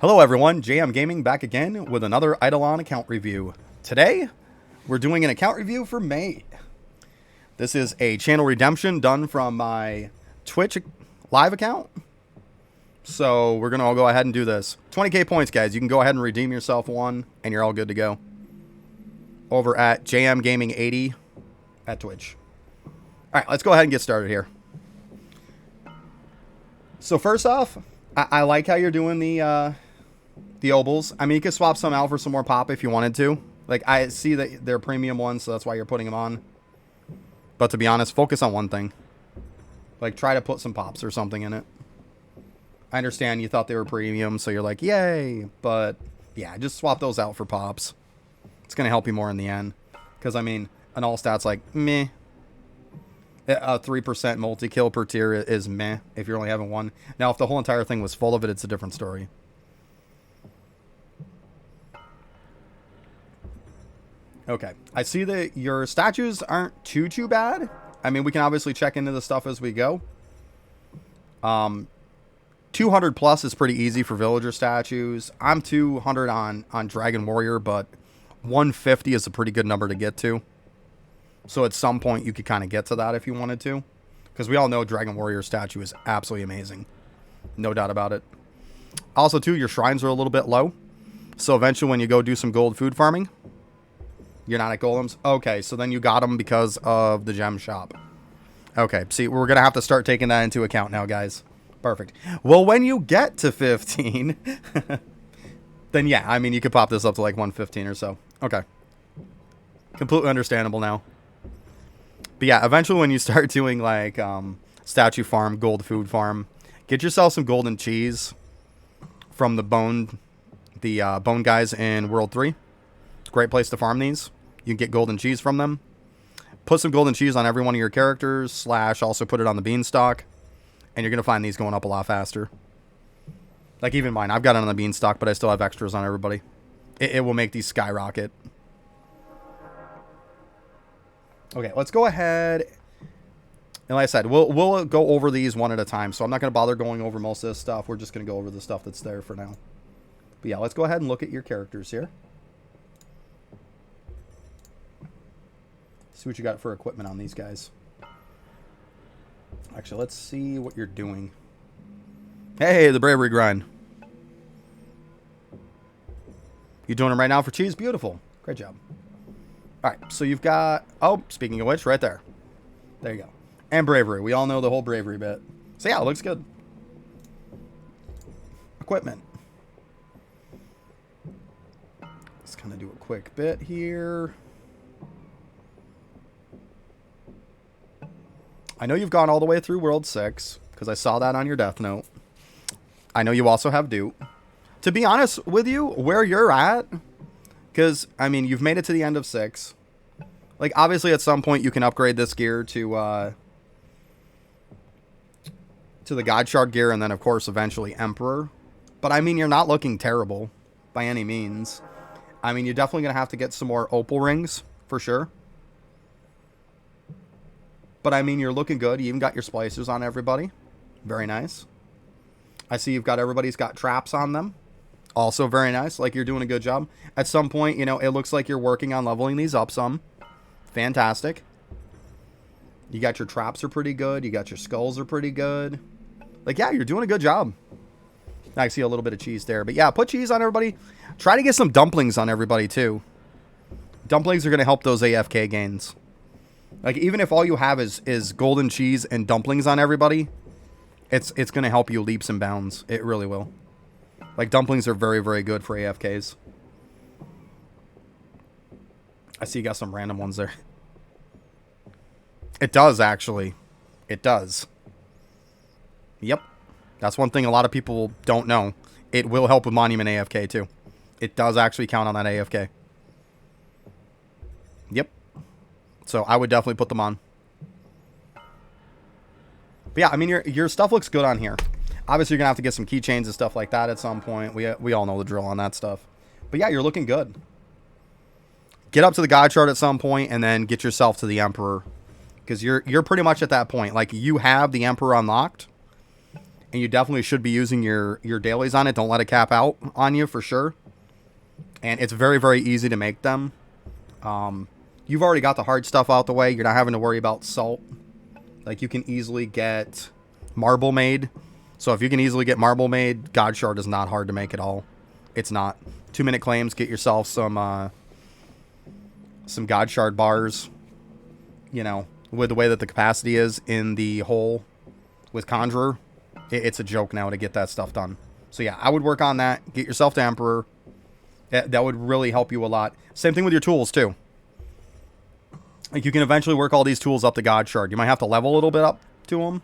Hello everyone, JM Gaming back again with another IdleOn account review. Today, we're doing an account review for May. This is a channel redemption done from my Twitch live account. So we're going to all go ahead and do this. 20k points, guys. You can go ahead and redeem yourself one, and you're all good to go. Over at JM Gaming 80 at Twitch. Alright, let's go ahead and get started here. So first off, I like how you're doing the obols. I mean, you could swap some out for some more pop if you wanted to. Like, I see that they're premium ones, so that's why you're putting them on. But to be honest, focus on one thing. Like, try to put some pops or something in it. I understand you thought they were premium, so you're like, yay. But, yeah, just swap those out for pops. It's going to help you more in the end. Because, I mean, an all stat's like, meh. A 3% multi-kill per tier is meh if you're only having one. Now, if the whole entire thing was full of it, it's a different story. Okay, I see that your statues aren't too bad. I mean, we can obviously check into the stuff as we go. 200 plus is pretty easy for villager statues. I'm 200 on Dragon Warrior, but 150 is a pretty good number to get to. So at some point you could kind of get to that if you wanted to. Because we all know Dragon Warrior statue is absolutely amazing. No doubt about it. Also, too, your shrines are a little bit low. So eventually when you go do some gold food farming, you're not at golems? Okay, so then you got them because of the gem shop. Okay, see, we're going to have to start taking that into account now, guys. Perfect. Well, when you get to 15, then yeah, I mean, you could pop this up to like 115 or so. Okay. Completely understandable now. But yeah, eventually when you start doing like statue farm, gold food farm, get yourself some golden cheese from the bone guys in World 3. Great place to farm these. You can get golden cheese from them. Put some golden cheese on every one of your characters, / also put it on the beanstalk. And you're going to find these going up a lot faster. Like even mine. I've got it on the beanstalk, but I still have extras on everybody. It will make these skyrocket. Okay, let's go ahead. And like I said, we'll go over these one at a time. So I'm not going to bother going over most of this stuff. We're just going to go over the stuff that's there for now. But yeah, let's go ahead and look at your characters here. See what you got for equipment on these guys. Actually, let's see what you're doing. Hey, the bravery grind. You doing them right now for cheese? Beautiful. Great job. All right, so you've got... Oh, speaking of which, right there. There you go. And bravery. We all know the whole bravery bit. So yeah, it looks good. Equipment. Let's kind of do a quick bit here. I know you've gone all the way through World 6, because I saw that on your death note. I know you also have dupe. To be honest with you, where you're at, because, I mean, you've made it to the end of 6. Like, obviously, at some point, you can upgrade this gear to the God Shard gear, and then, of course, eventually Emperor. But, I mean, you're not looking terrible by any means. I mean, you're definitely going to have to get some more opal rings, for sure. But, I mean, you're looking good. You even got your splicers on everybody. Very nice. I see you've got everybody's got traps on them. Also very nice. Like, you're doing a good job. At some point, you know, it looks like you're working on leveling these up some. Fantastic. You got your traps are pretty good. You got your skulls are pretty good. Like, yeah, you're doing a good job. I see a little bit of cheese there. But, yeah, put cheese on everybody. Try to get some dumplings on everybody, too. Dumplings are going to help those AFK gains. Like, even if all you have is golden cheese and dumplings on everybody, it's going to help you leaps and bounds. It really will. Like, dumplings are very, very good for AFKs. I see you got some random ones there. It does, actually. It does. Yep. That's one thing a lot of people don't know. It will help with Monument AFK, too. It does actually count on that AFK. Yep. So I would definitely put them on. But yeah, I mean, your stuff looks good on here. Obviously, you're going to have to get some keychains and stuff like that at some point. We all know the drill on that stuff. But yeah, you're looking good. Get up to the God Shard at some point and then get yourself to the Emperor. Because you're pretty much at that point. Like, you have the Emperor unlocked. And you definitely should be using your dailies on it. Don't let it cap out on you for sure. And it's very, very easy to make them. You've already got the hard stuff out the way. You're not having to worry about salt. Like, you can easily get marble made. So if you can easily get marble made, God Shard is not hard to make at all. It's not. 2-minute claims. Get yourself some God Shard bars. You know, with the way that the capacity is in the hole with Conjurer, it's a joke now to get that stuff done. So yeah, I would work on that. Get yourself to Emperor. That would really help you a lot. Same thing with your tools too. Like, you can eventually work all these tools up to God Shard. You might have to level a little bit up to them,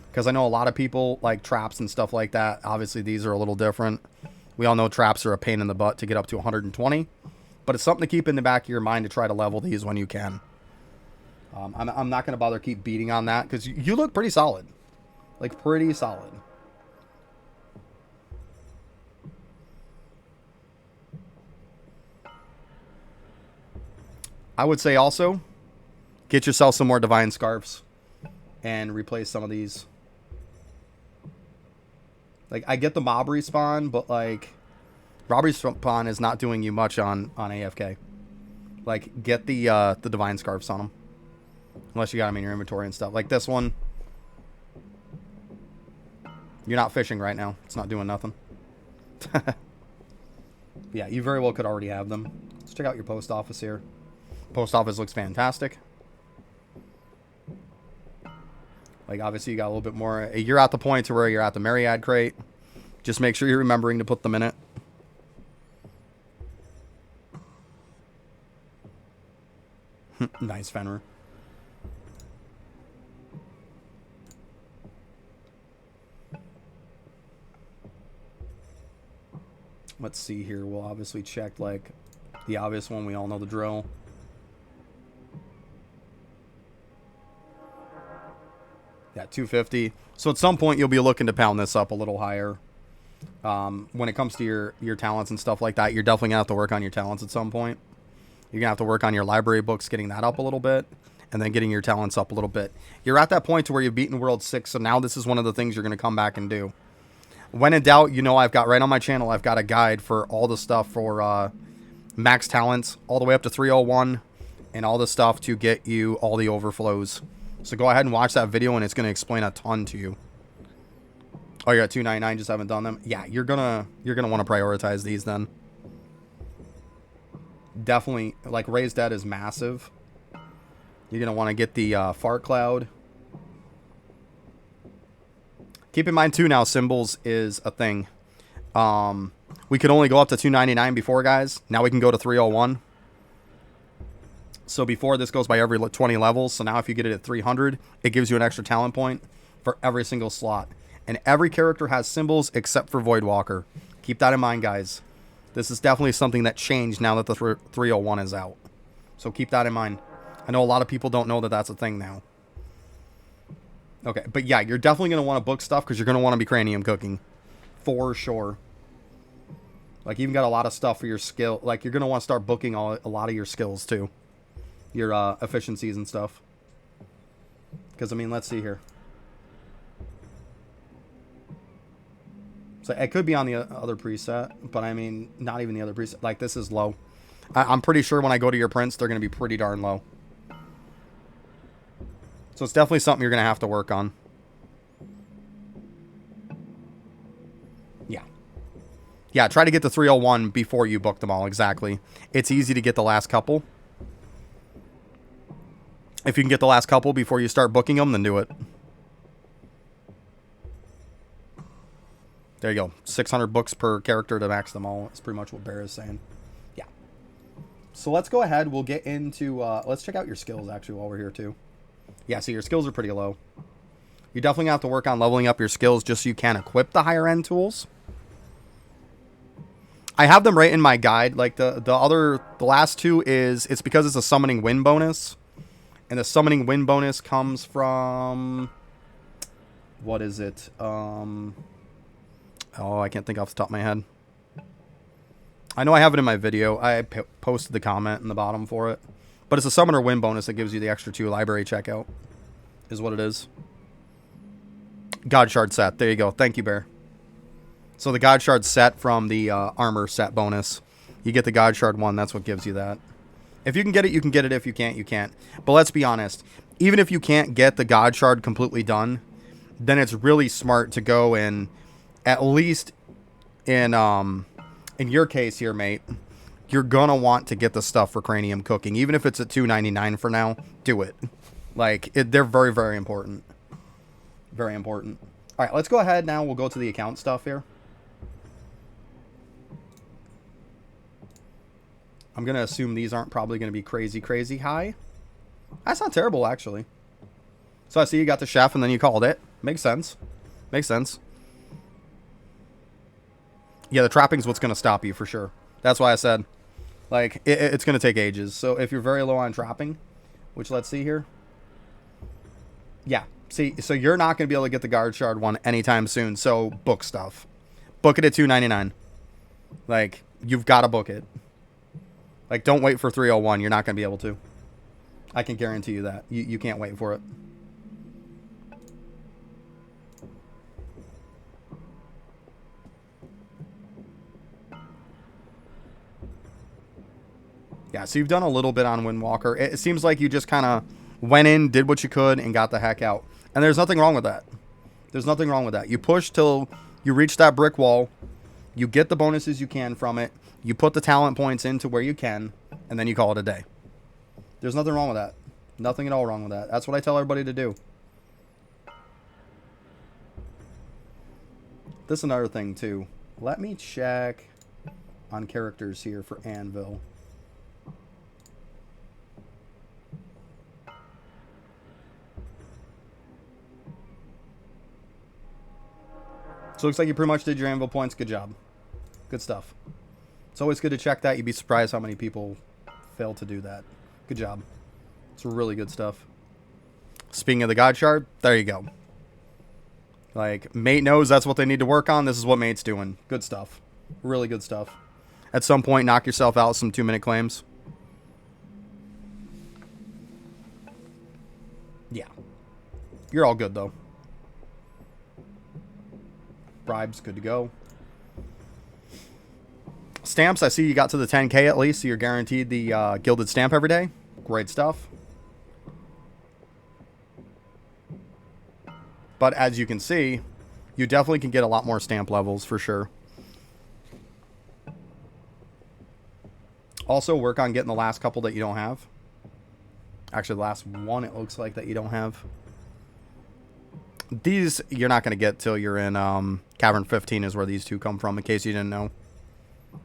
because I know a lot of people like traps and stuff like that. Obviously, these are a little different. We all know traps are a pain in the butt to get up to 120, but it's something to keep in the back of your mind to try to level these when you can. I'm not going to bother keep beating on that, because you look pretty solid. Like, pretty solid. I would say also, get yourself some more Divine Scarfs and replace some of these. Like, I get the mob respawn, but, like, mob respawn is not doing you much on AFK. Like, get the Divine Scarfs on them. Unless you got them in your inventory and stuff. Like this one. You're not fishing right now. It's not doing nothing. Yeah, you very well could already have them. Let's check out your post office here. Post office looks fantastic. Like, obviously, you got a little bit more. You're at the point to where you're at the Myriad crate. Just make sure you're remembering to put them in it. Nice, Fenrir. Let's see here. We'll obviously check, like, the obvious one. We all know the drill. Yeah, 250. So at some point, you'll be looking to pound this up a little higher. When it comes to your talents and stuff like that, you're definitely going to have to work on your talents at some point. You're going to have to work on your library books, getting that up a little bit, and then getting your talents up a little bit. You're at that point to where you've beaten World 6, so now this is one of the things you're going to come back and do. When in doubt, you know, I've got right on my channel, I've got a guide for all the stuff for max talents, all the way up to 301, and all the stuff to get you all the overflows. So go ahead and watch that video, and it's going to explain a ton to you. Oh, you're at 299, just haven't done them? Yeah, you're gonna want to prioritize these then. Definitely, like, Raised Dead is massive. You're going to want to get the Fart Cloud. Keep in mind, too, now, symbols is a thing. We could only go up to 299 before, guys. Now we can go to 301. So before, this goes by every 20 levels. So now if you get it at 300, it gives you an extra talent point for every single slot. And every character has symbols except for Voidwalker. Keep that in mind, guys. This is definitely something that changed now that the 301 is out. So keep that in mind. I know a lot of people don't know that that's a thing now. Okay, but yeah, you're definitely going to want to book stuff because you're going to want to be cranium cooking. For sure. Like, you even got a lot of stuff for your skill. Like, you're going to want to start booking a lot of your skills, too. Your efficiencies and stuff. Because, I mean, let's see here. So it could be on the other preset, but I mean, not even the other preset. Like, this is low. I'm pretty sure when I go to your prints, they're going to be pretty darn low. So it's definitely something you're going to have to work on. Yeah. Yeah, try to get the 301 before you book them all, exactly. It's easy to get the last couple. If you can get the last couple before you start booking them, then do it. There you go. 600 books per character to max them all. That's pretty much what Bear is saying. Yeah. So let's go ahead. We'll get into... let's check out your skills, actually, while we're here, too. Yeah, so your skills are pretty low. You definitely have to work on leveling up your skills just so you can equip the higher-end tools. I have them right in my guide. Like, the last two is... It's because it's a summoning win bonus. And the summoning win bonus comes from... What is it? Oh, I can't think off the top of my head. I know I have it in my video. I posted the comment in the bottom for it. But it's a summoner win bonus that gives you the extra 2 library checkout. Is what it is. God Shard set. There you go. Thank you, Bear. So the God Shard set from the armor set bonus. You get the God Shard one. That's what gives you that. If you can get it, you can get it. If you can't, you can't. But let's be honest. Even if you can't get the God Shard completely done, then it's really smart to go in, at least in your case here, mate, you're going to want to get the stuff for cranium cooking. Even if it's at $2.99 for now, do it. Like, they're very, very important. Very important. All right, let's go ahead now. We'll go to the account stuff here. I'm going to assume these aren't probably going to be crazy, crazy high. That's not terrible, actually. So I see you got the chef and then you called it. Makes sense. Makes sense. Yeah, the trapping's what's going to stop you for sure. That's why I said, like, it's going to take ages. So if you're very low on trapping, which let's see here. Yeah, see, so you're not going to be able to get the guard shard one anytime soon. So book stuff. Book it at $2.99. Like, you've got to book it. Like, don't wait for 301. You're not going to be able to. I can guarantee you that. You can't wait for it. Yeah, so you've done a little bit on Windwalker. It seems like you just kind of went in, did what you could, and got the heck out. And there's nothing wrong with that. There's nothing wrong with that. You push till you reach that brick wall. You get the bonuses you can from it. You put the talent points into where you can, and then you call it a day. There's nothing wrong with that. Nothing at all wrong with that. That's what I tell everybody to do. This is another thing, too. Let me check on characters here for Anvil. So it looks like you pretty much did your Anvil points. Good job. Good stuff. It's always good to check that. You'd be surprised how many people fail to do that. Good job. It's really good stuff. Speaking of the God Shard, there you go. Like, mate knows that's what they need to work on. This is what mate's doing. Good stuff. Really good stuff. At some point, knock yourself out some 2-minute claims. Yeah. You're all good, though. Bribes, good to go. Stamps, I see you got to the 10K at least, so you're guaranteed the gilded stamp every day. Great stuff. But as you can see, you definitely can get a lot more stamp levels for sure. Also, work on getting the last couple that you don't have. Actually, the last one it looks like that you don't have. These you're not going to get till you're in Cavern 15 is where these two come from, in case you didn't know.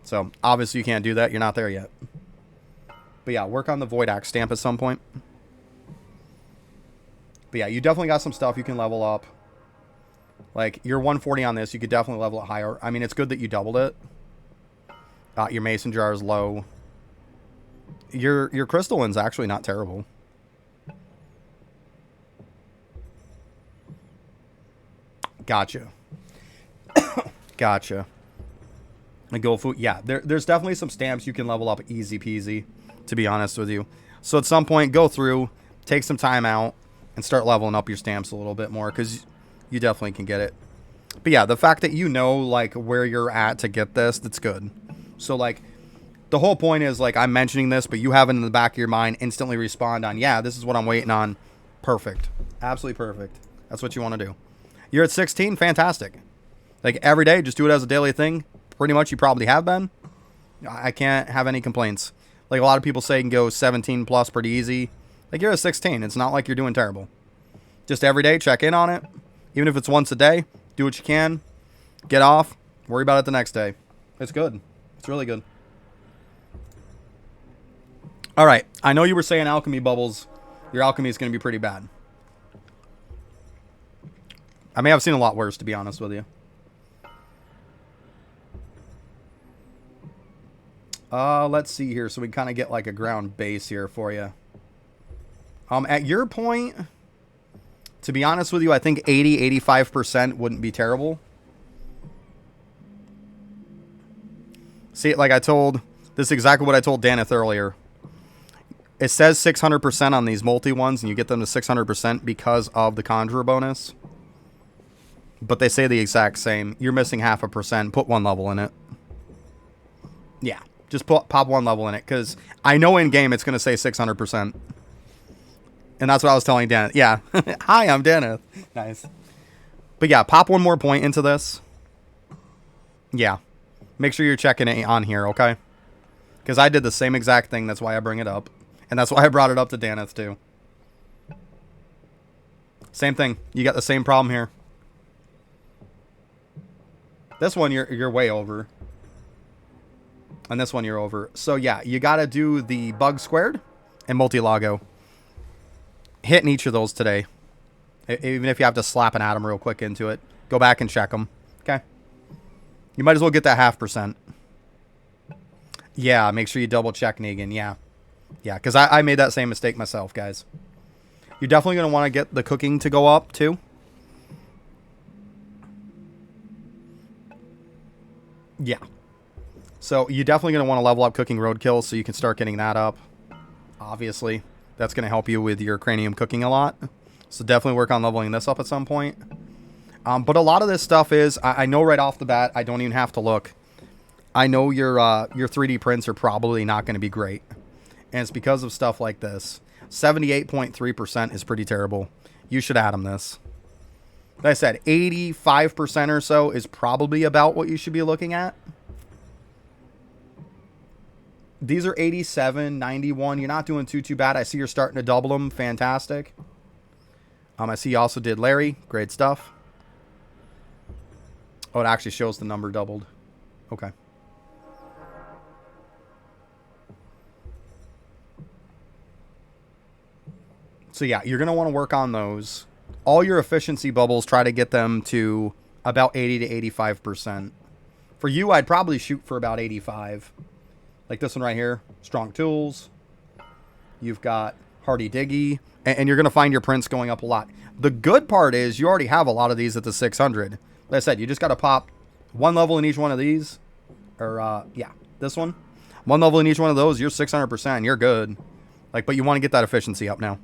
So, obviously you can't do that. You're not there yet. But yeah, work on the Void Axe stamp at some point. But yeah, you definitely got some stuff you can level up. Like, you're 140 on this. You could definitely level it higher. I mean, it's good that you doubled it. Your Mason Jar is low. Your Crystalline's actually not terrible. Gotcha. Gotcha. And go food. Yeah, there's definitely some stamps you can level up easy peasy, to be honest with you. So at some point, go through, take some time out, and start leveling up your stamps a little bit more, because you definitely can get it. But yeah, the fact that you know, like, where you're at to get this, that's good. So, like, the whole point is, like, I'm mentioning this, but you have it in the back of your mind, instantly respond on, yeah, this is what I'm waiting on. Perfect. Absolutely perfect. That's what you want to do. You're at 16, fantastic. Like, every day, just do it as a daily thing. Pretty much you probably have been. I can't have any complaints. Like, a lot of people say you can go 17 plus pretty easy. Like, you're at 16. It's not like you're doing terrible. Just every day, check in on it. Even if it's once a day, do what you can. Get off. Worry about it the next day. It's good. It's really good. All right. I know you were saying alchemy bubbles. Your alchemy is going to be pretty bad. I may have seen a lot worse, to be honest with you. Let's see here. So we kind of get like a ground base here for you. At your point, to be honest with you, I think 80-85% wouldn't be terrible. See, like I told, this is exactly what I told Daneth earlier. It says 600% on these multi ones, and you get them to 600% because of the Conjurer bonus. but they say the exact same. You're missing 0.5%. Put 1 level in it. Yeah, just pop 1 level in it, because I know in game it's going to say 600%. And that's what I was telling Dennis. Yeah. Hi, I'm Dennis. Nice. But yeah, pop 1 more point into this. Yeah. Make sure you're checking it on here, okay? Because I did the same exact thing. That's why I bring it up. And that's why I brought it up to Dennis, too. Same thing. You got the same problem here. This one, you're way over. And this one, you're over. So, yeah, you got to do the bug squared and multi-logo. Hitting each of those today. Even if you have to slap an atom real quick into it. Go back and check them. Okay? You might as well get that 0.5%. Yeah, make sure you double check, Negan. Yeah. Yeah, because I made that same mistake myself, guys. You're definitely going to want to get the cooking to go up, too. Yeah. So, you're definitely going to want to level up cooking roadkill so you can start getting that up. Obviously. That's going to help you with your cranium cooking a lot. So, definitely work on leveling this up at some point. But a lot of this stuff is, I know right off the bat, I don't even have to look. I know your 3D prints are probably not going to be great. And it's because of stuff like this. 78.3% is pretty terrible. You should add them this. Like I said, 85% or so is probably about what you should be looking at. These are 87, 91. You're not doing too bad. I see you're starting to double them. Fantastic. I see you also did Larry. Great stuff. Oh, it actually shows the number doubled. Okay. So yeah, you're going to want to work on those. All your efficiency bubbles, try to get them to about 80 to 85%. For you, I'd probably shoot for about 85. Like this one right here, Strong Tools. You've got Hardy Diggy. And you're going to find your prints going up a lot. The good part is you already have a lot of these at the 600. Like I said, you just got to pop 1 level in each one of these. Or, yeah, this one. 1 level in each one of those, you're 600%. You're good. Like, but you want to get that efficiency up now.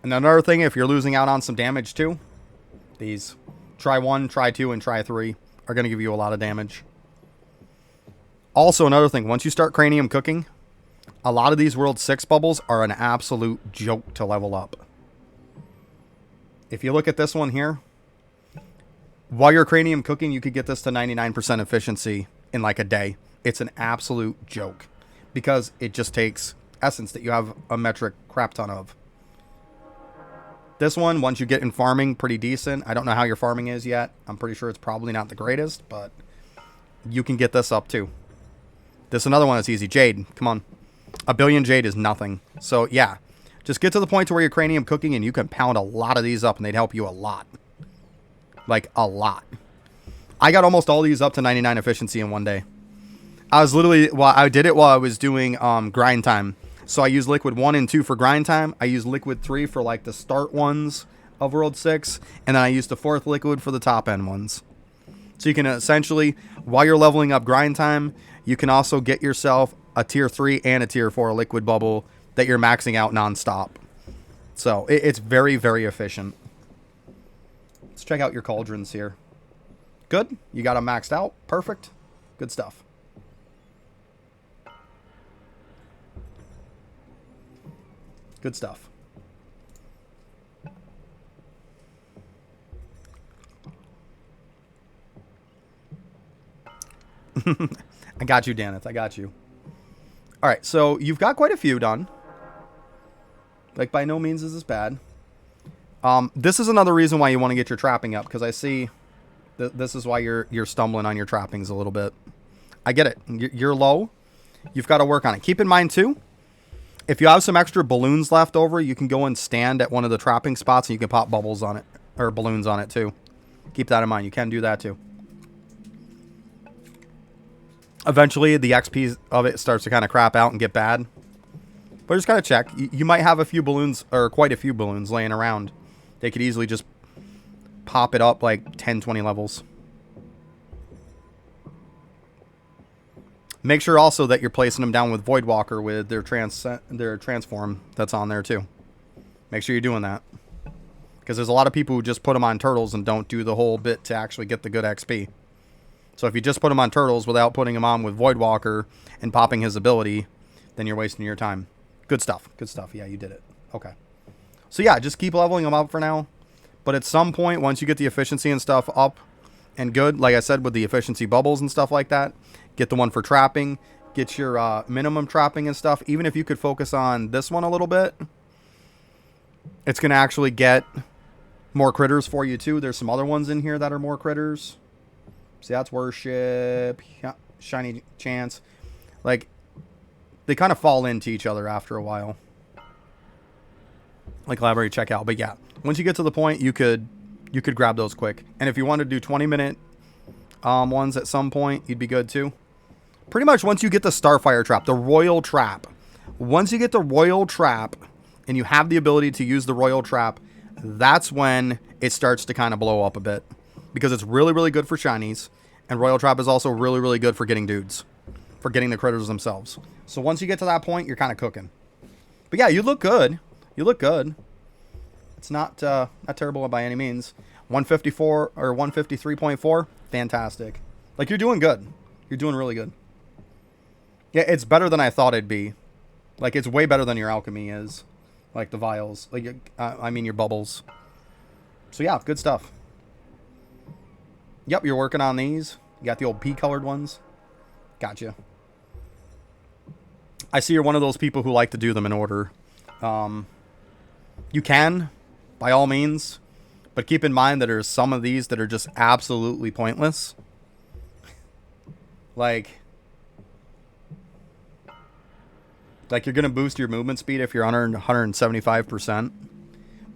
And another thing, if you're losing out on some damage too, these try 1, try 2, and try 3 are going to give you a lot of damage. Also, another thing, once you start cranium cooking, a lot of these World 6 bubbles are an absolute joke to level up. If you look at this one here, while you're cranium cooking, you could get this to 99% efficiency in like a day. It's an absolute joke because it just takes essence that you have a metric crap ton of. This one, once you get in farming, pretty decent. I don't know how your farming is yet. I'm pretty sure it's probably not the greatest, but you can get this up too. This is another one that's easy. Jade, come on. 1 billion Jade is nothing. So, yeah. Just get to the point to where you're cranium cooking and you can pound a lot of these up and they'd help you a lot. Like, a lot. I got almost all these up to 99 efficiency in one day. I was literally... Well, I did it while I was doing grind time. So I used liquid 1 and 2 for grind time. I used liquid 3 for like the start ones of World 6. And then I used the 4th liquid for the top end ones. So you can essentially, while you're leveling up grind time, you can also get yourself a tier 3 and a tier 4 liquid bubble that you're maxing out nonstop. So it's very, very efficient. Let's check out your cauldrons here. Good. You got them maxed out. Perfect. Good stuff. Good stuff. I got you, Daneth. I got you. All right, so you've got quite a few done. Like, by no means is this bad. This is another reason why you want to get your trapping up, because I see this is why you're stumbling on your trappings a little bit. I get it. You're low. You've got to work on it. Keep in mind, too, if you have some extra balloons left over, you can go and stand at one of the trapping spots and you can pop bubbles on it, or balloons on it, too. Keep that in mind. You can do that, too. Eventually, the XP of it starts to kind of crap out and get bad. But just gotta check. You might have a few balloons, or quite a few balloons laying around. They could easily just pop it up like 10, 20 levels. Make sure also that you're placing them down with Voidwalker with their transform that's on there too. Make sure you're doing that. Because there's a lot of people who just put them on turtles and don't do the whole bit to actually get the good XP. So if you just put them on turtles without putting them on with Voidwalker and popping his ability, then you're wasting your time. Good stuff. Good stuff. Yeah, you did it. Okay. So yeah, just keep leveling them up for now. But at some point, once you get the efficiency and stuff up and good, like I said, with the efficiency bubbles and stuff like that, get the one for trapping, get your minimum trapping and stuff. Even if you could focus on this one a little bit, it's going to actually get more critters for you too. There's some other ones in here that are more critters. See, that's worship, shiny chance. Like, they kind of fall into each other after a while. Like library checkout. But yeah, once you get to the point, you could grab those quick. And if you want to do 20-minute ones at some point, you'd be good too. Pretty much once you get the Starfire Trap, the Royal Trap. Once you get the Royal Trap and you have the ability to use the Royal Trap, that's when it starts to kind of blow up a bit. Because it's really, really good for shinies. And Royal Trap is also really, really good for getting dudes. For getting the critters themselves. So once you get to that point, you're kind of cooking. But yeah, you look good. You look good. It's not terrible by any means. 154 or 153.4, fantastic. Like, you're doing good. You're doing really good. Yeah, it's better than I thought it'd be. Like, it's way better than your alchemy is. Like the vials. Like, I mean your bubbles. So yeah, good stuff. Yep, you're working on these. You got the old pea-colored ones. Gotcha. I see you're one of those people who like to do them in order. You can, by all means. But keep in mind that there's some of these that are just absolutely pointless. Like you're going to boost your movement speed if you're under 175%.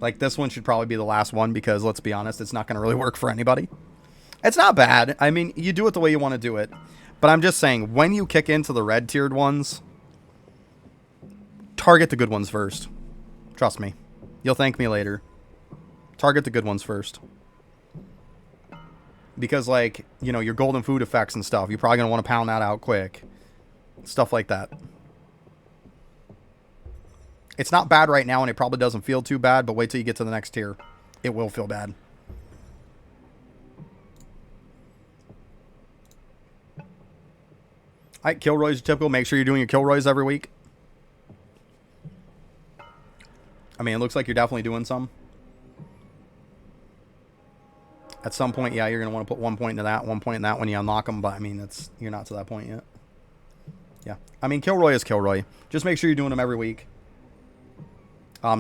Like, this one should probably be the last one because, let's be honest, it's not going to really work for anybody. It's not bad. I mean, you do it the way you want to do it. But I'm just saying, when you kick into the red-tiered ones, target the good ones first. Trust me. You'll thank me later. Target the good ones first. Because, like, you know, your golden food effects and stuff, you're probably going to want to pound that out quick. Stuff like that. It's not bad right now, and it probably doesn't feel too bad, but wait till you get to the next tier. It will feel bad. Alright, Kilroy's typical. Make sure you're doing your Kilroys every week. I mean, it looks like you're definitely doing some. At some point, yeah, you're going to want to put 1 point into that, 1 point in that when you unlock them, but I mean, you're not to that point yet. Yeah. I mean, Kilroy is Kilroy. Just make sure you're doing them every week.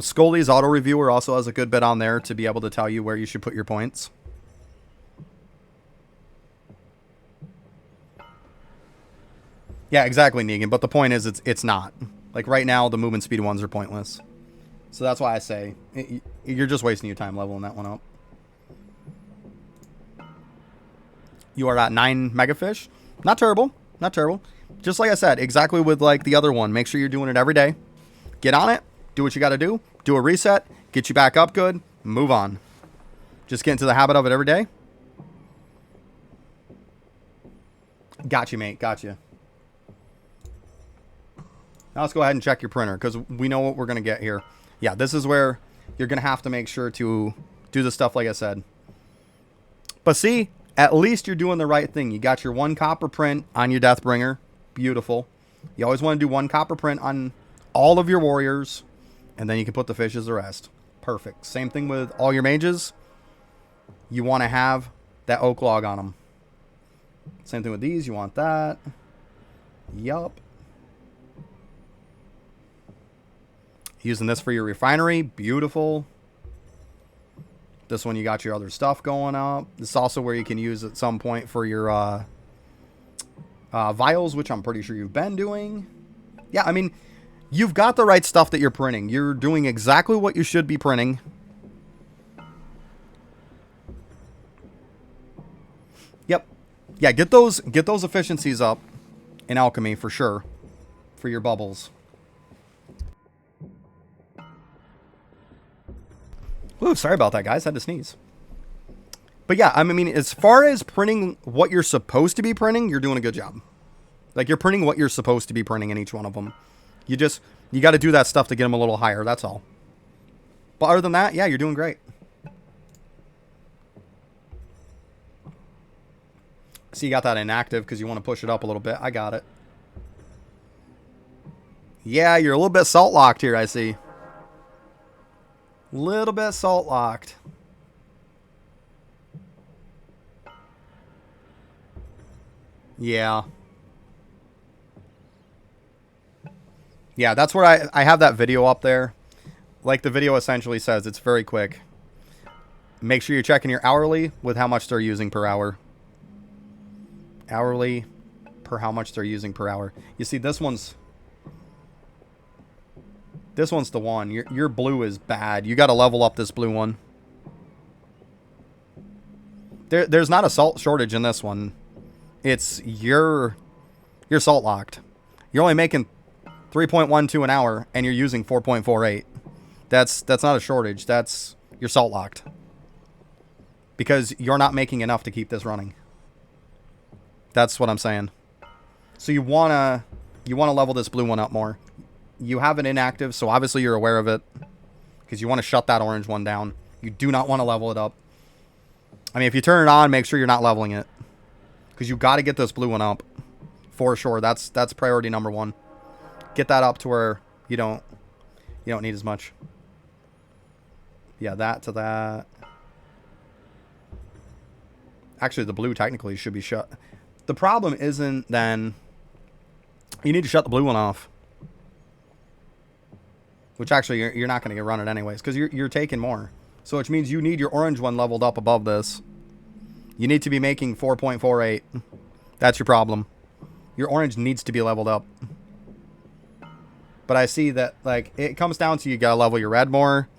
Scully's auto reviewer also has a good bit on there to be able to tell you where you should put your points. Yeah, exactly, Negan. But the point is, it's not. Like, right now, the movement speed ones are pointless. So that's why I say, you're just wasting your time leveling that one up. You are at 9 megafish. Not terrible. Not terrible. Just like I said, exactly with, like, the other one. Make sure you're doing it every day. Get on it. Do what you got to do. Do a reset. Get you back up good. Move on. Just get into the habit of it every day. Got you, mate. Got you. Now let's go ahead and check your printer because we know what we're going to get here. Yeah, this is where you're going to have to make sure to do the stuff like I said. But see, at least you're doing the right thing. You got your 1 copper print on your Deathbringer. Beautiful. You always want to do 1 copper print on all of your warriors. And then you can put the fish as the rest. Perfect. Same thing with all your mages. You want to have that oak log on them. Same thing with these. You want that. Yup. Using this for your refinery. Beautiful. This one you got your other stuff going up. This is also where you can use at some point for your vials, which I'm pretty sure you've been doing. Yeah, I mean, you've got the right stuff that you're printing. You're doing exactly what you should be printing. Yep. Yeah, get those efficiencies up in alchemy for sure. For your bubbles. Ooh, sorry about that, guys. Had to sneeze. But yeah, I mean, as far as printing what you're supposed to be printing, you're doing a good job. Like, you're printing what you're supposed to be printing in each one of them. You got to do that stuff to get them a little higher. That's all. But other than that, yeah, you're doing great. See, you got that inactive because you want to push it up a little bit. I got it. Yeah, you're a little bit salt locked here, I see. Little bit salt locked. Yeah. Yeah, that's where I have that video up there. Like the video essentially says, it's very quick. Make sure you're checking your hourly with how much they're using per hour. Hourly per how much they're using per hour. You see, this one's the one. Your blue is bad. You got to level up this blue one. There's not a salt shortage in this one. It's you're salt locked. You're only making 3.12 an hour and you're using 4.48. That's not a shortage. You're salt locked. Because you're not making enough to keep this running. That's what I'm saying. So you wanna level this blue one up more. You have it inactive, so obviously you're aware of it. Because you want to shut that orange one down. You do not want to level it up. I mean, if you turn it on, make sure you're not leveling it. Because you got to get this blue one up. For sure. That's priority number one. Get that up to where you don't need as much. Yeah, that to that. Actually, the blue technically should be shut. The problem isn't then you need to shut the blue one off. Which actually you're not going to run it anyways because you're taking more. So which means you need your orange one leveled up above this. You need to be making 4.48. That's your problem. Your orange needs to be leveled up. But I see that like it comes down to you got to level your red more,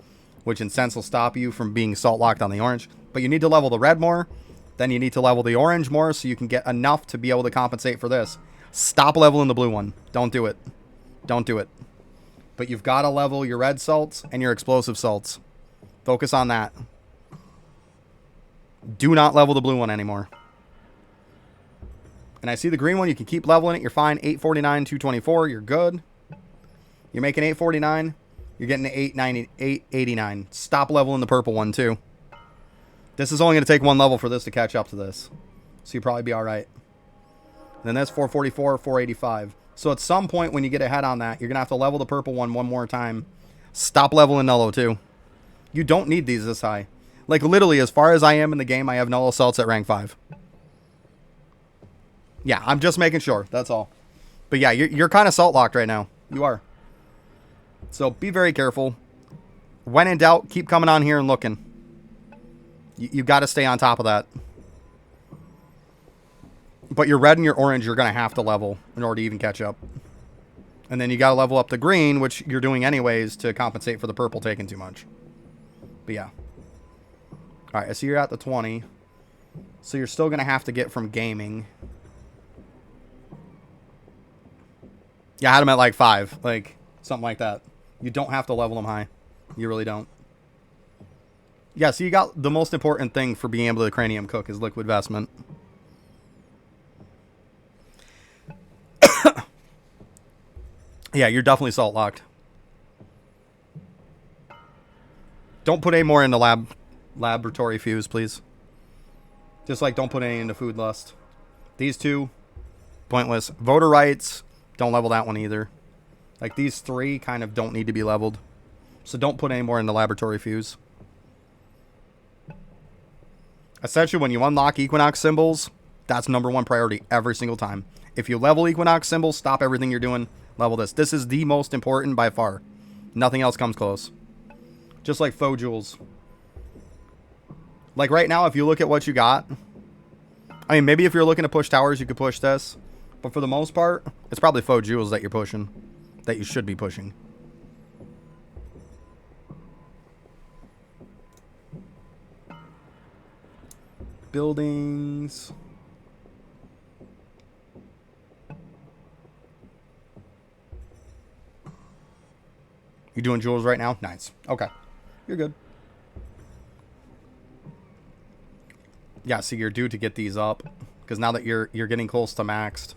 which in sense will stop you from being salt locked on the orange. But you need to level the red more. Then you need to level the orange more so you can get enough to be able to compensate for this. Stop leveling the blue one. Don't do it. Don't do it. But you've got to level your red salts and your explosive salts. Focus on that. Do not level the blue one anymore. And I see the green one. You can keep leveling it. You're fine. 849, 224. You're good. You're making 849. You're getting to 890, 889. Stop leveling the purple one too. This is only going to take one level for this to catch up to this. So you'll probably be all right. And then that's 444, 485. So at some point when you get ahead on that, you're going to have to level the purple one more time. Stop leveling Nullo too. You don't need these this high. Like literally, as far as I am in the game, I have Nullo salts at rank 5. Yeah, I'm just making sure. That's all. But yeah, you're kind of salt locked right now. You are. So be very careful. When in doubt, keep coming on here and looking. You got to stay on top of that. But your red and your orange, you're going to have to level in order to even catch up. And then you got to level up the green, which you're doing anyways to compensate for the purple taking too much. But yeah. All right, I see you're at the 20. So you're still going to have to get from gaming. Yeah, I had them at like 5. Like, something like that. You don't have to level them high. You really don't. Yeah, so you got the most important thing for being able to cranium cook is liquid vestment. Yeah, you're definitely salt locked. Don't put any more into laboratory fuse, please. Just like don't put any into food lust. These two, pointless. Voter rights, don't level that one either. Like these 3 kind of don't need to be leveled. So don't put any more into laboratory fuse. Essentially, when you unlock Equinox symbols, that's #1 priority every single time. If you level Equinox symbols, stop everything you're doing, level this. This is the most important by far. Nothing else comes close. Just like faux jewels. Like right now, if you look at what you got, I mean, maybe if you're looking to push towers, you could push this. But for the most part, it's probably faux jewels that you're pushing. That you should be pushing. Buildings. You doing jewels right now? Nice. Okay. You're good. Yeah, so you're due to get these up. Because now that you're getting close to maxed.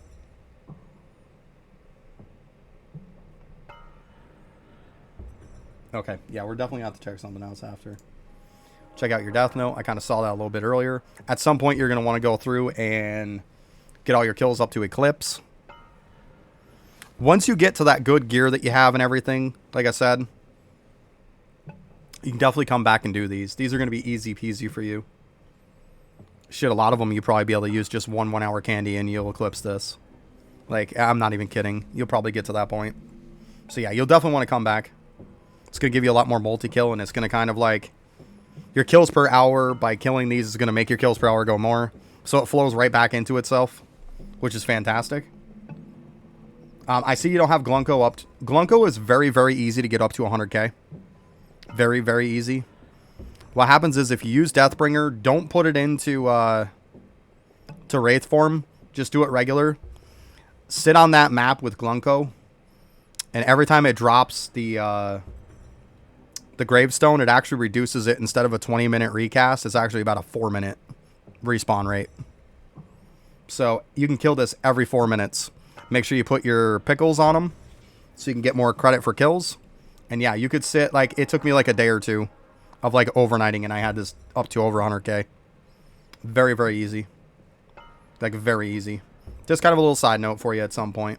Okay, yeah, we're definitely going to have to check something else after. Check out your death note. I kind of saw that a little bit earlier. At some point, you're going to want to go through and get all your kills up to Eclipse. Once you get to that good gear that you have and everything, like I said, you can definitely come back and do these. These are going to be easy peasy for you. Shit, a lot of them you'll probably be able to use just one 1 hour candy and you'll eclipse this. Like, I'm not even kidding. You'll probably get to that point. So yeah, you'll definitely want to come back. It's going to give you a lot more multi-kill, and it's going to kind of like... Your kills per hour by killing these is going to make your kills per hour go more. So it flows right back into itself, which is fantastic. I see you don't have Glunko up. Glunko is very, very easy to get up to 100k. Very, very easy. What happens is if you use Deathbringer, don't put it into to Wraith form. Just do it regular. Sit on that map with Glunko, and every time it drops the gravestone, it actually reduces it. Instead of a 20-minute recast, it's actually about a 4-minute respawn rate. So you can kill this every 4 minutes. Make sure you put your pickles on them so you can get more credit for kills. And yeah, you could sit, like, it took me like a day or two of like overnighting, and I had this up to over 100k. Very, very easy. Like, very easy. Just kind of a little side note for you at some point.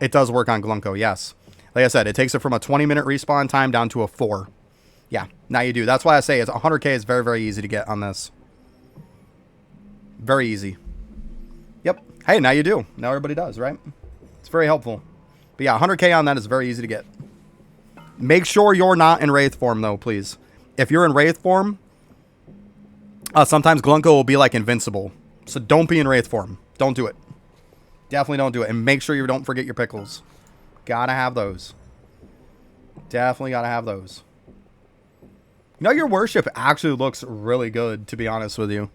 It does work on Glunko, yes. Like I said, it takes it from a 20-minute respawn time down to a 4. Yeah, now you do. That's why I say it's 100k is very, very easy to get on this. Very easy. Yep. Hey, now you do. Now everybody does, right? It's very helpful. But yeah, 100k on that is very easy to get. Make sure you're not in Wraith form, though, please. If you're in Wraith form, sometimes Glunko will be like invincible. So don't be in Wraith form. Don't do it. Definitely don't do it. And make sure you don't forget your pickles. Gotta have those. Definitely gotta have those. You know, your worship actually looks really good, to be honest with you.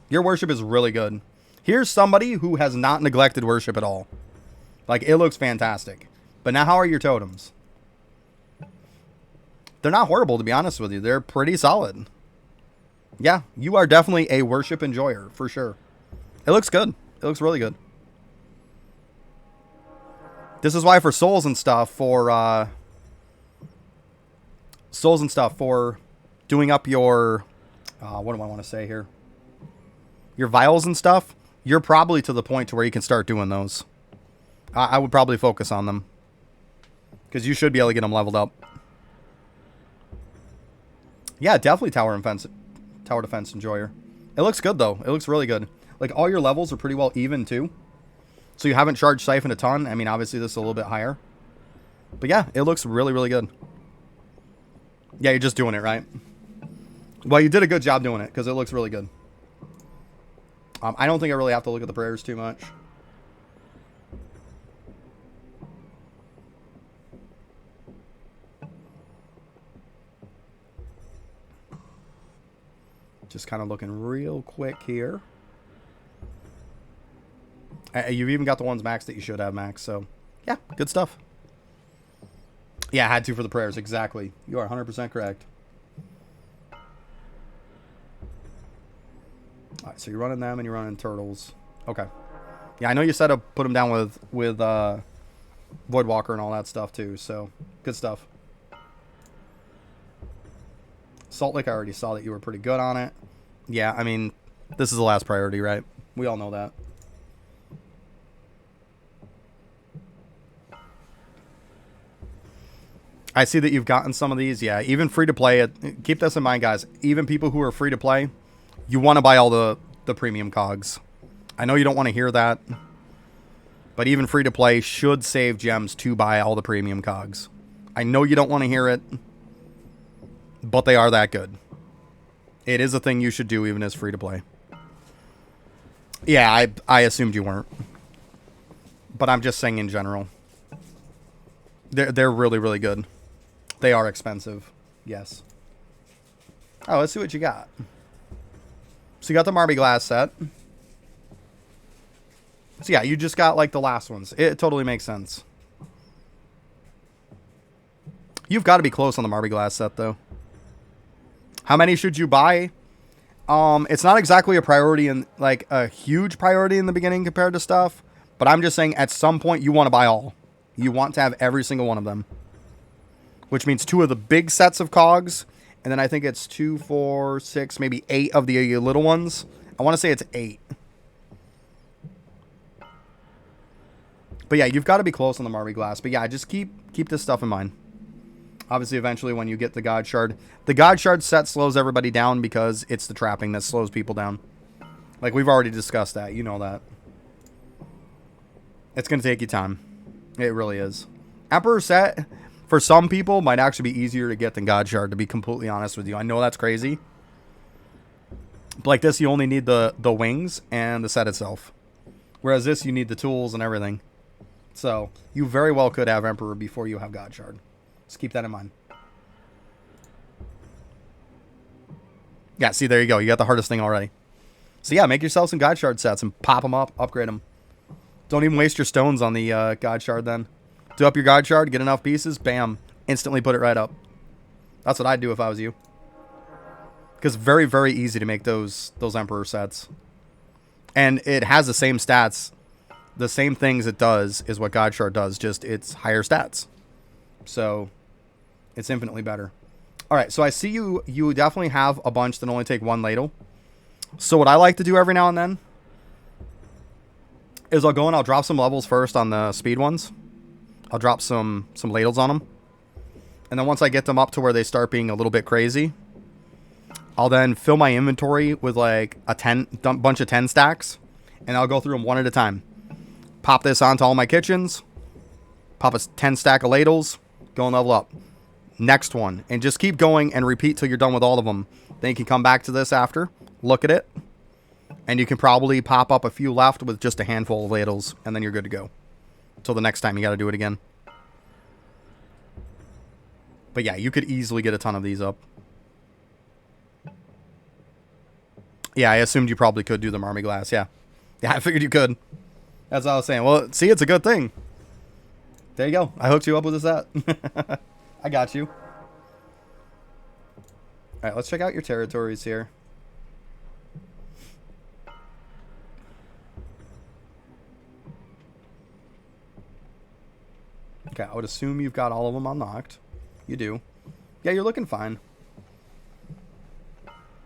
Your worship is really good. Here's somebody who has not neglected worship at all. Like, it looks fantastic. But now, how are your totems? They're not horrible, to be honest with you. They're pretty solid. Yeah, you are definitely a worship enjoyer, for sure. It looks good. It looks really good. This is why for souls and stuff, for doing up your, what do I want to say here? Your vials and stuff, you're probably to the point to where you can start doing those. I would probably focus on them, because you should be able to get them leveled up. Yeah, definitely tower defense enjoyer. It looks good, though. It looks really good. Like, all your levels are pretty well even, too. So you haven't charged Siphon a ton. I mean, obviously, this is a little bit higher. But yeah, it looks really, really good. Yeah, you're just doing it, right? Well, you did a good job doing it, because it looks really good. I don't think I really have to look at the prayers too much. Just kind of looking real quick here. You've even got the ones max that you should have max. So, yeah, good stuff. Yeah, I had to for the prayers. Exactly. You are 100% correct. All right, so you're running them and you're running turtles. Okay. Yeah, I know you said to put them down with Voidwalker and all that stuff too. So, good stuff. Salt Lake, I already saw that you were pretty good on it. Yeah, I mean, this is the last priority, right? We all know that. I see that you've gotten some of these. Yeah, even free-to-play. Keep this in mind, guys. Even people who are free-to-play, you want to buy all the premium cogs. I know you don't want to hear that, but even free-to-play should save gems to buy all the premium cogs. I know you don't want to hear it, but they are that good. It is a thing you should do even as free-to-play. Yeah, I assumed you weren't. But I'm just saying in general. They're really, really good. They are expensive. Yes. Oh, let's see what you got. So you got the Marby Glass set. So yeah, you just got like the last ones. It totally makes sense. You've got to be close on the Marby Glass set, though. How many should you buy? It's not exactly a priority in like a huge priority in the beginning compared to stuff, but I'm just saying at some point you want to buy all. You want to have every single one of them. which means 2 of the big sets of cogs, and then I think it's 2, 4, 6, maybe 8 of the little ones. I want to say it's 8. But yeah, you've got to be close on the Marmy Glass. But yeah, just keep this stuff in mind. Obviously, eventually when you get the God Shard, the God Shard set slows everybody down because it's the trapping that slows people down. Like, we've already discussed that. You know that. It's going to take you time. It really is. Emperor set, for some people, might actually be easier to get than God Shard, to be completely honest with you. I know that's crazy. But like this, you only need the wings and the set itself. Whereas this, you need the tools and everything. So, you very well could have Emperor before you have God Shard. Just keep that in mind. Yeah, see, there you go. You got the hardest thing already. So yeah, make yourself some God Shard sets and pop them up, upgrade them. Don't even waste your stones on the God Shard then. Do up your God Shard, get enough pieces, bam, instantly put it right up. That's what I'd do if I was you. Because very, very easy to make those Emperor sets. And it has the same stats. The same things it does is what God Shard does, just it's higher stats. So, it's infinitely better. Alright, so I see you definitely have a bunch that only take 1 ladle. So what I like to do every now and then is I'll go and I'll drop some levels first on the speed ones. I'll drop some ladles on them. And then once I get them up to where they start being a little bit crazy, I'll then fill my inventory with like a bunch of 10 stacks. And I'll go through them one at a time. Pop this onto all my kitchens. Pop a 10 stack of ladles. Go and level up. Next one. And just keep going and repeat till you're done with all of them. Then you can come back to this after. Look at it. And you can probably pop up a few left with just a handful of ladles. And then you're good to go. Until the next time you got to do it again. But yeah, you could easily get a ton of these up. Yeah, I assumed you probably could do the Marmy Glass. Yeah. Yeah, I figured you could. That's what I was saying. Well, see, it's a good thing. There you go. I hooked you up with a set. I got you. Alright, let's check out your territories here. Okay, I would assume you've got all of them unlocked. You do. Yeah, you're looking fine.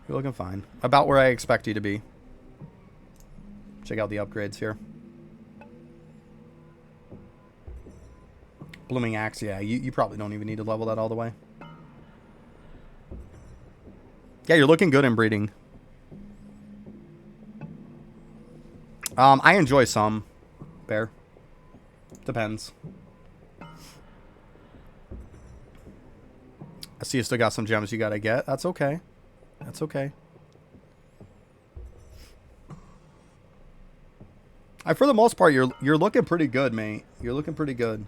You're looking fine. About where I expect you to be. Check out the upgrades here. Blooming Axe, yeah, you probably don't even need to level that all the way. Yeah, you're looking good in breeding. I enjoy some. Bear. Depends. I see you still got some gems you gotta get. That's okay. That's okay. For the most part, you're looking pretty good, mate. You're looking pretty good.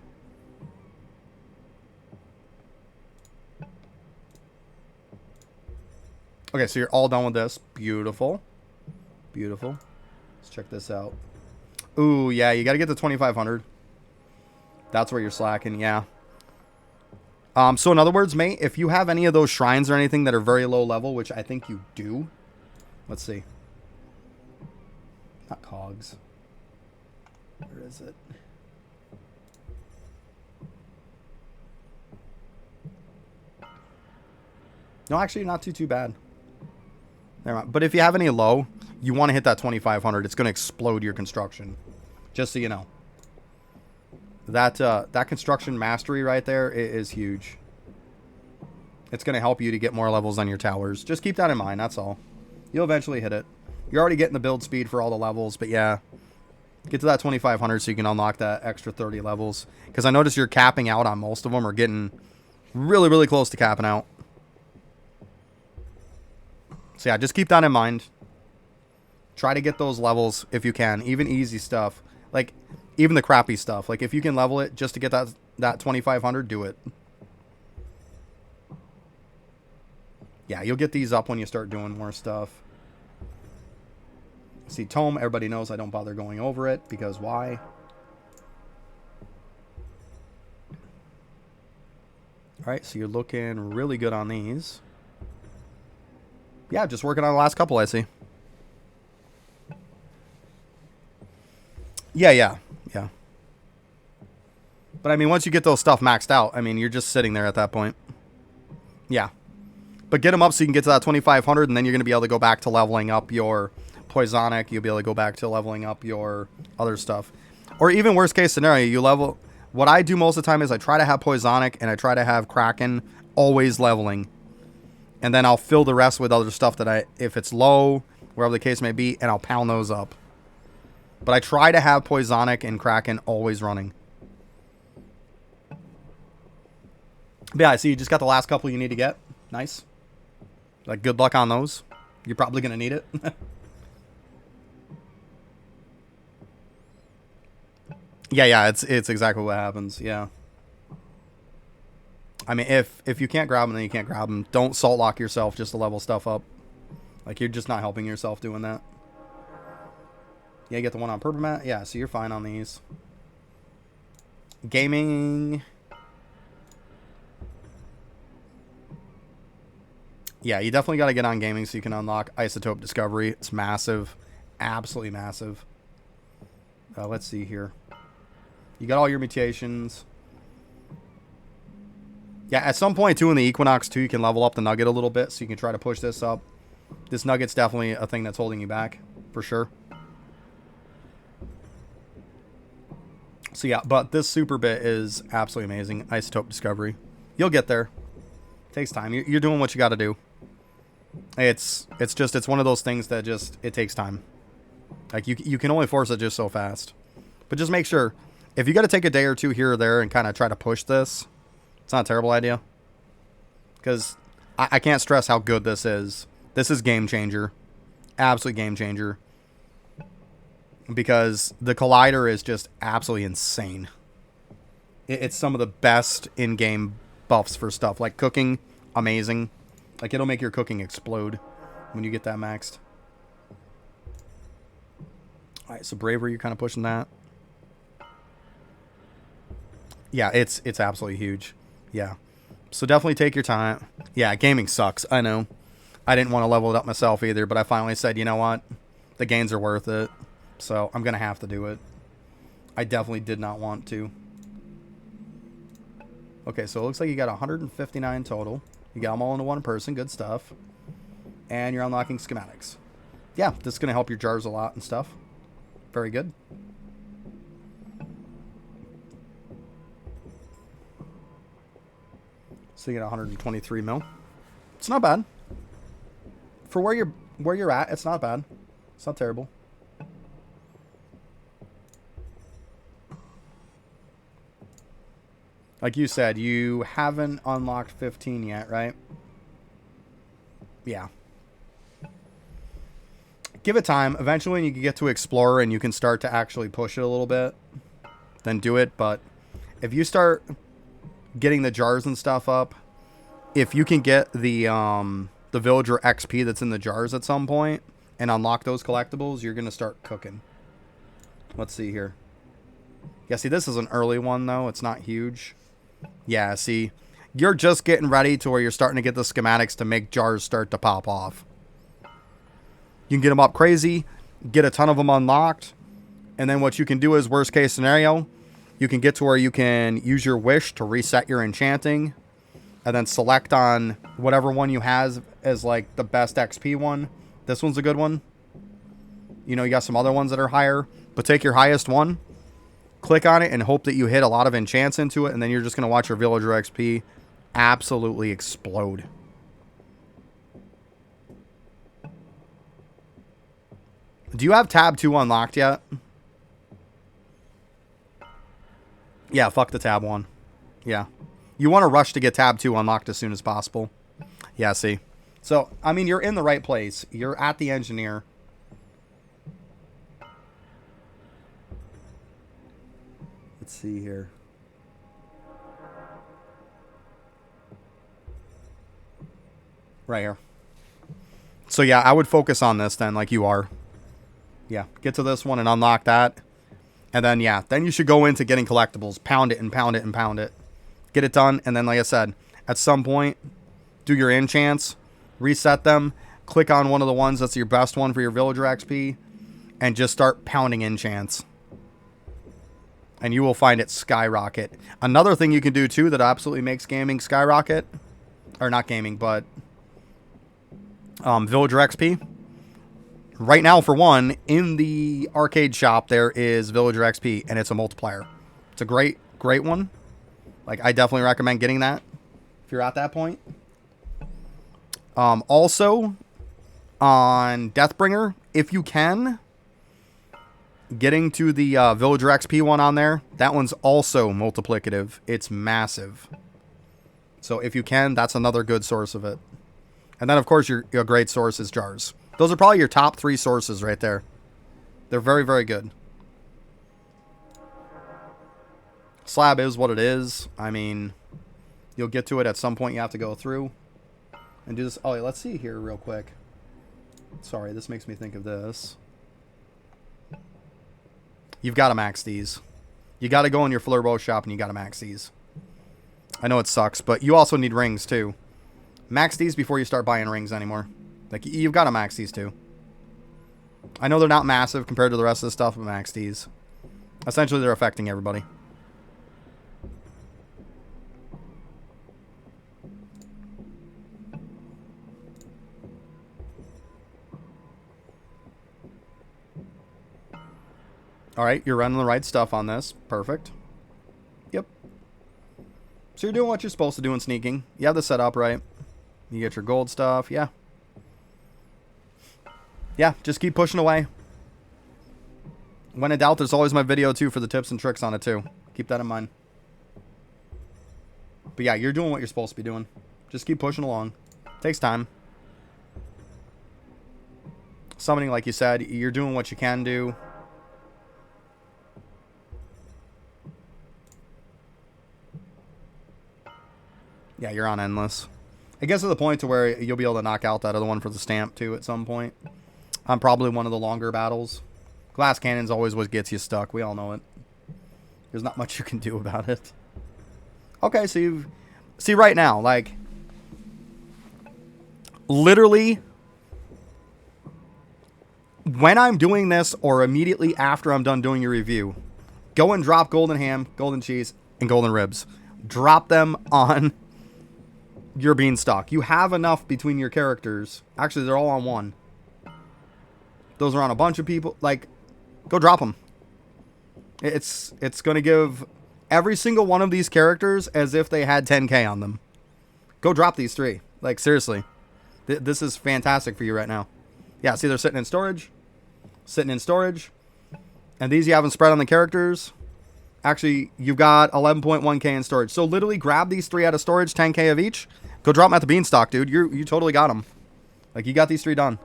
Okay, so you're all done with this. Beautiful. Beautiful. Let's check this out. Ooh, yeah, you got to get to 2,500. That's where you're slacking, yeah. So in other words, mate, if you have any of those shrines or anything that are very low level, which I think you do. Let's see. Not cogs. Where is it? No, actually, not too bad. Never mind. But if you have any low, you want to hit that 2,500. It's going to explode your construction. Just so you know. That construction mastery right there is huge. It's going to help you to get more levels on your towers. Just keep that in mind, that's all. You'll eventually hit it. You're already getting the build speed for all the levels, but yeah. Get to that 2,500 so you can unlock that extra 30 levels. Because I notice you're capping out on most of them, or getting really, really close to capping out. So yeah, just keep that in mind. Try to get those levels if you can. Even easy stuff. Like, even the crappy stuff. Like, if you can level it just to get that 2,500, do it. Yeah, you'll get these up when you start doing more stuff. See, Tome, everybody knows I don't bother going over it, because why? Alright, so you're looking really good on these. Yeah, just working on the last couple, I see. But I mean, once you get those stuff maxed out, I mean, you're just sitting there at that point. Yeah. But get them up so you can get to that 2,500, and then you're going to be able to go back to leveling up your Poisonic. You'll be able to go back to leveling up your other stuff. Or even worst case scenario, you level... What I do most of the time is I try to have Poisonic and I try to have Kraken always leveling. And then I'll fill the rest with other stuff that if it's low, wherever the case may be, and I'll pound those up. But I try to have Poisonic and Kraken always running. But yeah, I see you just got the last couple you need to get. Nice. Like, good luck on those. You're probably going to need it. Yeah, it's exactly what happens. Yeah. I mean, if you can't grab them, then you can't grab them. Don't salt lock yourself just to level stuff up. Like, you're just not helping yourself doing that. Yeah, you get the one on purple mat. Yeah, so you're fine on these. Gaming. Yeah, you definitely got to get on gaming so you can unlock Isotope Discovery. It's massive. Absolutely massive. Let's see here. You got all your mutations. Yeah, at some point, too, in the Equinox, too, you can level up the Nugget a little bit, so you can try to push this up. This Nugget's definitely a thing that's holding you back, for sure. So, yeah, but this super bit is absolutely amazing. Isotope Discovery. You'll get there. It takes time. You're doing what you got to do. It's one of those things that just, it takes time. Like, you can only force it just so fast. But just make sure... If you got to take a day or two here or there and kind of try to push this, it's not a terrible idea. Because I can't stress how good this is. This is game changer. Absolute game changer. Because the Collider is just absolutely insane. It's some of the best in-game buffs for stuff. Like cooking, amazing. Like it'll make your cooking explode when you get that maxed. Alright, so Bravery, you're kind of pushing that. Yeah, it's absolutely huge. Yeah. So definitely take your time. Yeah, gaming sucks. I know. I didn't want to level it up myself either, but I finally said, you know what? The gains are worth it. So I'm going to have to do it. I definitely did not want to. Okay, so it looks like you got 159 total. You got them all into one person. Good stuff. And you're unlocking schematics. Yeah, this is going to help your jars a lot and stuff. Very good. So you get 123 mil. It's not bad. For where you're at, it's not bad. It's not terrible. Like you said, you haven't unlocked 15 yet, right? Yeah. Give it time. Eventually, when you can get to Explorer and you can start to actually push it a little bit, then do it. But if you start getting the jars and stuff up, if you can get the villager XP that's in the jars at some point and unlock those collectibles, you're going to start cooking. Let's see here. Yeah, see, this is an early one, though. It's not huge. Yeah, see, you're just getting ready to where you're starting to get the schematics to make jars start to pop off. You can get them up crazy, get a ton of them unlocked, and then what you can do is, worst case scenario, you can get to where you can use your wish to reset your enchanting, and then select on whatever one you have as like the best XP one. This one's a good one. You know, you got some other ones that are higher, but take your highest one, click on it, and hope that you hit a lot of enchants into it, and then you're just going to watch your villager XP absolutely explode. Do you have tab 2 unlocked yet? Yeah, fuck the tab 1. Yeah. You want to rush to get tab 2 unlocked as soon as possible. Yeah, see. So, I mean, you're in the right place. You're at the engineer. Let's see here. Right here. So, yeah, I would focus on this then, like you are. Yeah, get to this one and unlock that. And then, yeah, then you should go into getting collectibles. Pound it and pound it and pound it. Get it done. And then, like I said, at some point, do your enchants. Reset them. Click on one of the ones that's your best one for your villager XP. And just start pounding enchants. and you will find it skyrocket. Another thing you can do too that absolutely makes gaming skyrocket, or not gaming, but villager XP. Right now, for one, in the arcade shop there is villager XP, and it's a multiplier. It's a great one. Like, I definitely recommend getting that if you're at that point. Also, on Deathbringer, if you can, getting to the villager XP one on there, that one's also multiplicative. It's massive. So if you can, that's another good source of it. And then, of course, your great source is jars. Those are probably your top 3 sources right there. They're very, very good. Slab is what it is. I mean, you'll get to it at some point. You have to go through and do this. Oh, let's see here real quick. Sorry, this makes me think of this. You've got to max these. You got to go in your Flurbo shop and you got to max these. I know it sucks, but you also need rings too. Max these before you start buying rings anymore. Like, you've got to max these too. I know they're not massive compared to the rest of the stuff, but max these. Essentially, they're affecting everybody. Alright, you're running the right stuff on this. Perfect. Yep. So you're doing what you're supposed to do in sneaking. You have the setup right. You get your gold stuff. Yeah. Yeah, just keep pushing away. When in doubt, there's always my video, too, for the tips and tricks on it, too. Keep that in mind. But yeah, you're doing what you're supposed to be doing. Just keep pushing along. Takes time. Summoning, like you said, you're doing what you can do. Yeah, you're on endless. It gets to the point to where you'll be able to knock out that other one for the stamp, too, at some point. On probably one of the longer battles. Glass cannon's always what gets you stuck. We all know it. There's not much you can do about it. Okay, so you've... See, right now, like... Literally... When I'm doing this, or immediately after I'm done doing your review, go and drop golden ham, golden cheese, and golden ribs. Drop them on your beanstalk. You have enough between your characters. Actually, they're all on one. Those are on a bunch of people. Like, go drop them. It's going to give every single one of these characters as if they had 10k on them. Go drop these 3. Like, seriously. This is fantastic for you right now. Yeah, see, they're sitting in storage. Sitting in storage. And these you haven't spread on the characters. Actually, you've got 11.1k in storage. So literally grab these 3 out of storage, 10k of each. Go drop them at the beanstalk, dude. You totally got them. Like, you got these 3 done.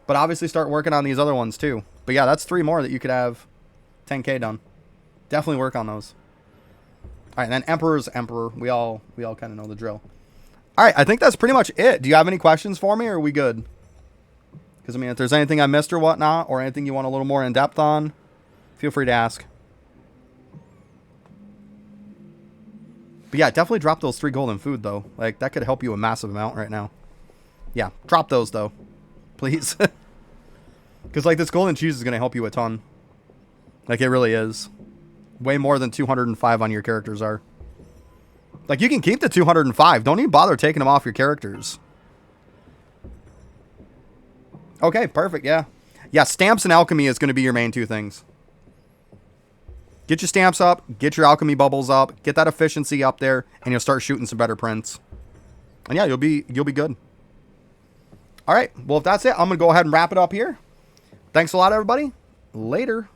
But obviously start working on these other ones too. But yeah, that's 3 more that you could have 10k done. Definitely work on those. All right, and then Emperor's Emperor. We all kind of know the drill. All right, I think that's pretty much it. Do you have any questions for me, or are we good? Because, I mean, if there's anything I missed or whatnot, or anything you want a little more in-depth on, feel free to ask. But yeah, definitely drop those 3 golden food, though. Like, that could help you a massive amount right now. Yeah, drop those, though. Please. Because, like, this golden cheese is going to help you a ton. Like, it really is. Way more than 205 on your characters are. Like, you can keep the 205. Don't even bother taking them off your characters. Okay, perfect, yeah. Yeah, stamps and alchemy is going to be your main 2 things. Get your stamps up, get your alchemy bubbles up, get that efficiency up there, and you'll start shooting some better prints. And yeah, you'll be good. All right, well, if that's it, I'm going to go ahead and wrap it up here. Thanks a lot, everybody. Later.